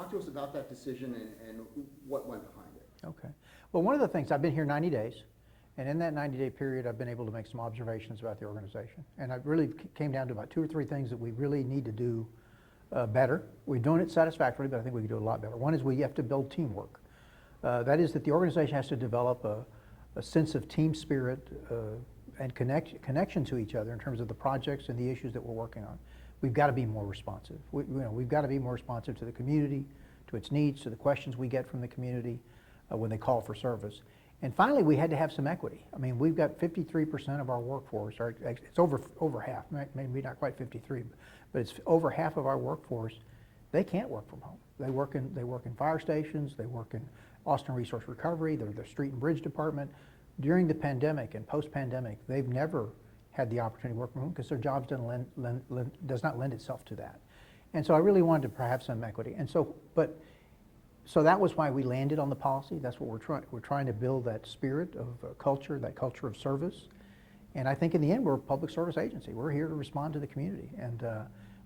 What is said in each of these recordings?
talk to us about that decision and what went behind it. Okay. Well, one of the things, I've been here 90 days, and in that 90-day period, I've been able to make some observations about the organization. And I really came down to about 2 or 3 things that we really need to do better. We're doing it satisfactorily, but I think we can do it a lot better. One is we have to build teamwork. That is that the organization has to develop a sense of team spirit and connection to each other in terms of the projects and the issues that we're working on. We've got to be more responsive. We've got to be more responsive to the community, to its needs, to the questions we get from the community when they call for service. And finally, we had to have some equity. I mean, we've got 53% of our workforce, or it's over half, maybe not quite 53, but it's over half of our workforce. They can't work from home. They work in fire stations. They work in Austin Resource Recovery. They're the street and bridge department. During the pandemic and post-pandemic, they've never had the opportunity to work from home because their jobs does not lend itself to that. And so I really wanted to have some equity. And so, so that was why we landed on the policy. That's what we're trying to build, that spirit of culture, that culture of service. And I think in the end, we're a public service agency. We're here to respond to the community. And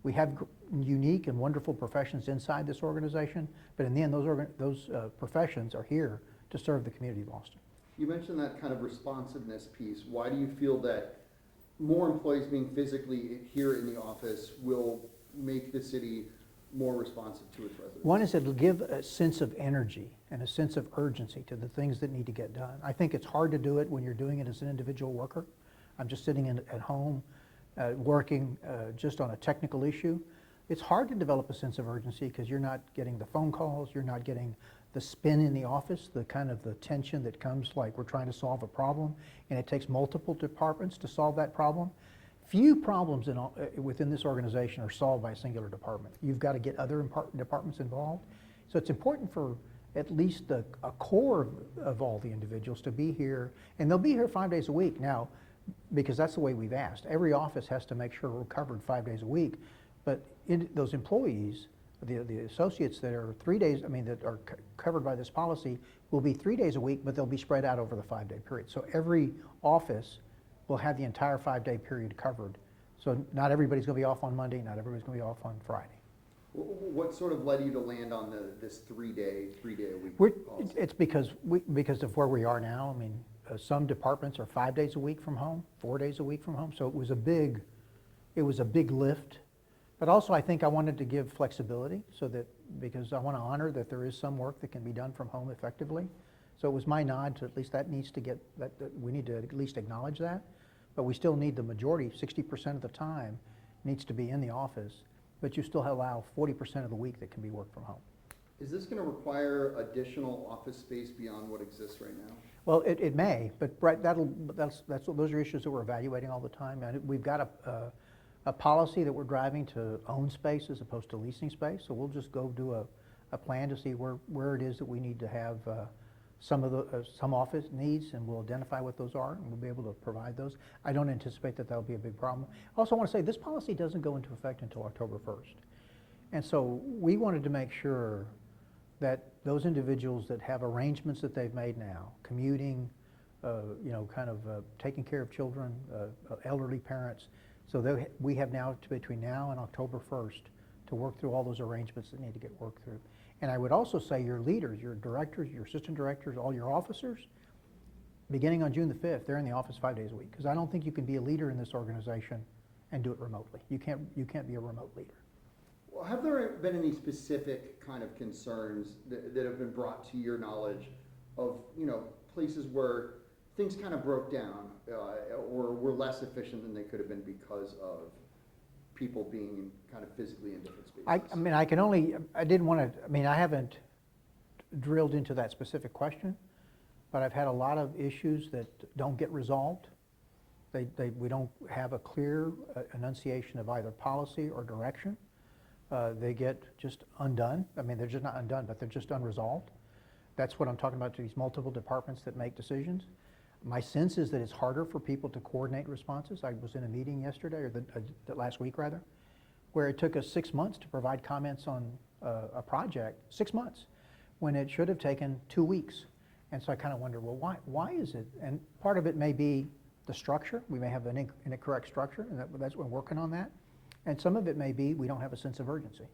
we have unique and wonderful professions inside this organization, but in the end, those professions are here to serve the community of Austin. You mentioned that kind of responsiveness piece. Why do you feel that more employees being physically here in the office will make the city more responsive to its residents? One is it'll give a sense of energy and a sense of urgency to the things that need to get done. I think it's hard to do it when you're doing it as an individual worker. I'm just sitting at home working just on a technical issue. It's hard to develop a sense of urgency because you're not getting the phone calls, you're not getting the spin in the office, the kind of the tension that comes like we're trying to solve a problem and it takes multiple departments to solve that problem. Few problems within this organization are solved by a singular department. You've got to get other departments involved. So it's important for at least a core of all the individuals to be here, and they'll be here 5 days a week now because that's the way we've asked. Every office has to make sure we're covered 5 days a week, but those employees, the associates that are 3 days, that are covered by this policy will be 3 days a week, but they'll be spread out over the 5-day period. So every office will have the entire 5-day period covered. So not everybody's going to be off on Monday, not everybody's going to be off on Friday. What sort of led you to land on this 3-day a week policy? It's because of where we are now. Some departments are 5 days a week from home, 4 days a week from home. So it was a big lift. But also I think I wanted to give flexibility because I want to honor that there is some work that can be done from home effectively. So it was my nod to at least that needs to get, that we need to at least acknowledge that. But we still need the majority, 60% of the time needs to be in the office, but you still allow 40% of the week that can be work from home. Is this going to require additional office space beyond what exists right now? Well, it may, but Brett, those are issues that we're evaluating all the time. And we've got a policy that we're driving to own space as opposed to leasing space. So we'll just go do a plan to see where it is that we need to have some office needs, and we'll identify what those are, and we'll be able to provide those. I don't anticipate that that'll be a big problem. I also want to say this policy doesn't go into effect until October 1st. And so we wanted to make sure that those individuals that have arrangements that they've made now, commuting, taking care of children, elderly parents, so we have now between now and October 1st to work through all those arrangements that need to get worked through. And I would also say your leaders, your directors, your assistant directors, all your officers, beginning on June the 5th, they're in the office 5 days a week. Because I don't think you can be a leader in this organization and do it remotely. You can't be a remote leader. Well, have there been any specific kind of concerns that have been brought to your knowledge of, places where things kind of broke down or were less efficient than they could have been because of people being kind of physically in different spaces? I haven't drilled into that specific question, but I've had a lot of issues that don't get resolved. We don't have a clear enunciation of either policy or direction. They get just undone. They're just not undone, but they're just unresolved. That's what I'm talking about to these multiple departments that make decisions. My sense is that it's harder for people to coordinate responses. I was in a meeting yesterday, or last week rather, where it took us 6 months to provide comments on a project, 6 months, when it should have taken 2 weeks. And so I kind of wonder, well, why is it? And part of it may be the structure. We may have an incorrect structure, and that's we're working on that. And some of it may be we don't have a sense of urgency.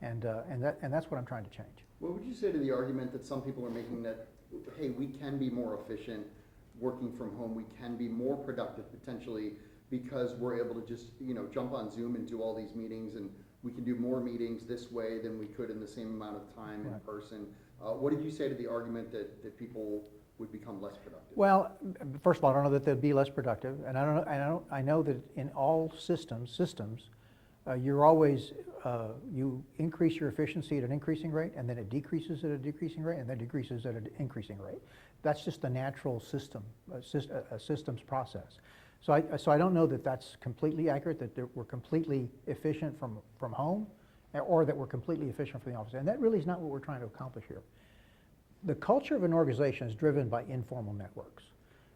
And that's what I'm trying to change. What would you say to the argument that some people are making that, hey, we can be more efficient working from home, we can be more productive potentially because we're able to just, jump on Zoom and do all these meetings, and we can do more meetings this way than we could in the same amount of time in person. What did you say to the argument that people would become less productive? Well, first of all, I don't know that they'd be less productive, and I know that in all systems, you're always, you increase your efficiency at an increasing rate, and then it decreases at a decreasing rate, and then decreases at an increasing rate. That's just the natural systems process. So I don't know that that's completely accurate, that we're completely efficient from home, or that we're completely efficient from the office. And that really is not what we're trying to accomplish here. The culture of an organization is driven by informal networks,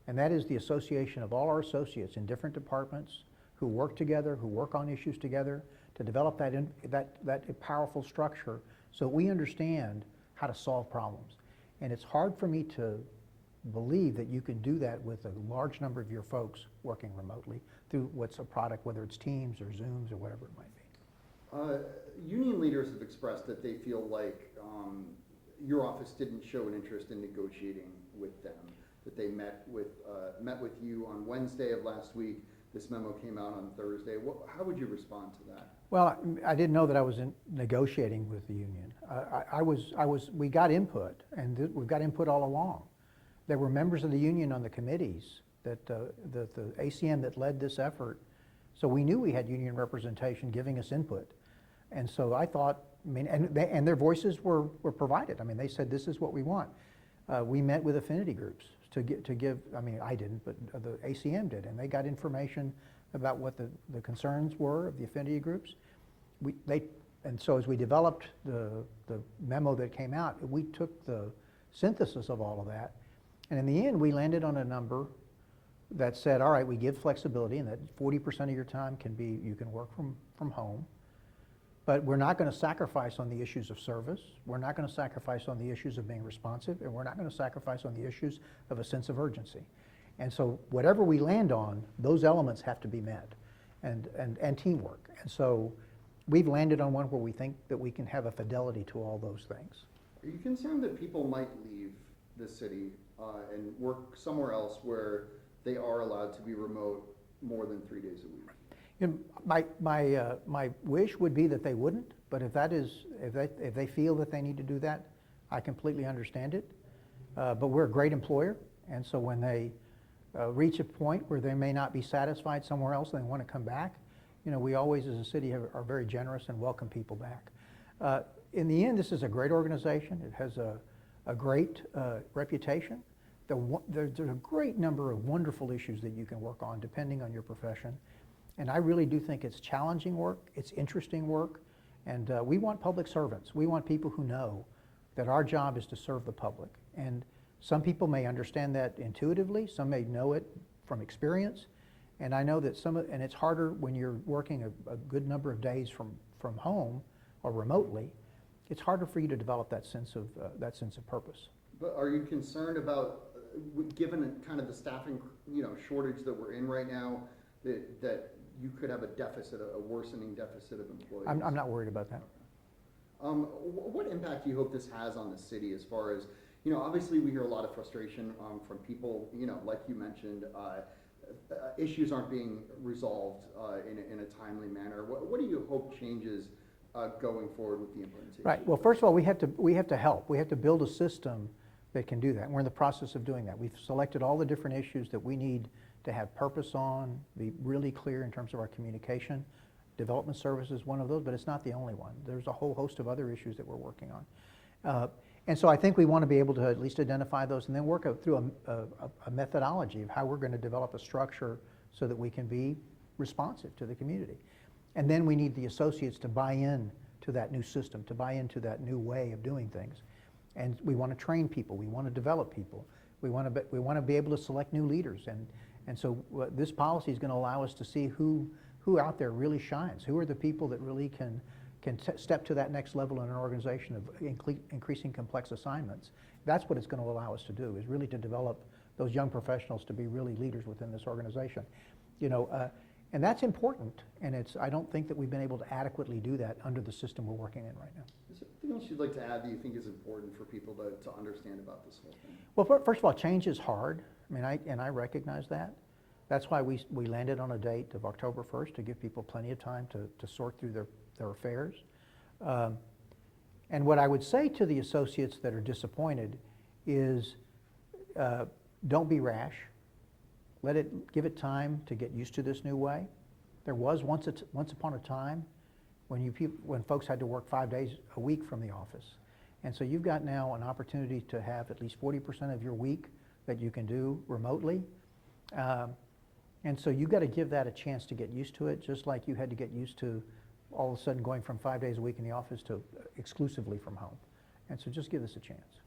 and that is the association of all our associates in different departments who work together, who work on issues together, to develop that powerful structure so we understand how to solve problems. And it's hard for me to believe that you can do that with a large number of your folks working remotely through what's a product, whether it's Teams or Zooms or whatever it might be. Union leaders have expressed that they feel like your office didn't show an interest in negotiating with them, that they met with you on Wednesday of last week. This memo came out on Thursday. How would you respond to that? Well, I didn't know that I was negotiating with the union. We got input, and we've got input all along. There were members of the union on the committees that the ACM that led this effort, so we knew we had union representation giving us input. And so I thought, and their voices were provided. I mean, they said, this is what we want. We met with affinity groups to give, I didn't, but the ACM did, and they got information about what the concerns were of the affinity groups. And so as we developed the memo that came out, we took the synthesis of all of that, and in the end, we landed on a number that said, all right, we give flexibility, and that 40% of your time you can work from home. But we're not going to sacrifice on the issues of service. We're not going to sacrifice on the issues of being responsive, and we're not going to sacrifice on the issues of a sense of urgency. And so whatever we land on, those elements have to be met, and teamwork. And so we've landed on one where we think that we can have a fidelity to all those things. Are you concerned that people might leave the city and work somewhere else where they are allowed to be remote more than 3 days a week? My wish would be that they wouldn't, but if they feel that they need to do that, I completely understand it. But we're a great employer, and so when they reach a point where they may not be satisfied somewhere else and they want to come back, we always as a city are very generous and welcome people back. In the end, this is a great organization. It has a great reputation. There's a great number of wonderful issues that you can work on depending on your profession. And I really do think it's challenging work, it's interesting work, and we want public servants. We want people who know that our job is to serve the public. And some people may understand that intuitively, some may know it from experience, and I know that and it's harder when you're working a good number of days from home or remotely. It's harder for you to develop that sense of purpose. But are you concerned about, given kind of the staffing shortage that we're in right now, that you could have a worsening deficit of employees? I'm not worried about that. What impact do you hope this has on the city as far as, obviously we hear a lot of frustration from people, like you mentioned, issues aren't being resolved in a timely manner. What do you hope changes going forward with the implementation? Right. Well, first of all, we have to help. We have to build a system that can do that. We're in the process of doing that. We've selected all the different issues that we need to have purpose on, be really clear in terms of our communication. Development service is one of those, but it's not the only one. There's a whole host of other issues that we're working on. And so I think we want to be able to at least identify those and then work through a methodology of how we're going to develop a structure so that we can be responsive to the community. And then we need the associates to buy in to that new system, to buy into that new way of doing things. And we want to train people. We want to develop people. We want to be able to select new leaders. And so this policy is going to allow us to see who out there really shines. Who are the people that really can step to that next level in an organization of increasing complex assignments. That's what it's going to allow us to do, is really to develop those young professionals to be really leaders within this organization. And And that's important, and I don't think that we've been able to adequately do that under the system we're working in right now. Is there anything else you'd like to add that you think is important for people to understand about this whole thing? Well, first of all, change is hard. I mean, I recognize that. That's why we landed on a date of October 1st to give people plenty of time to sort through their affairs. And what I would say to the associates that are disappointed is don't be rash. Give it time to get used to this new way. There was once upon a time when folks had to work 5 days a week from the office. And so you've got now an opportunity to have at least 40% of your week that you can do remotely. And so you've got to give that a chance to get used to it, just like you had to get used to all of a sudden going from 5 days a week in the office to exclusively from home. And so just give this a chance.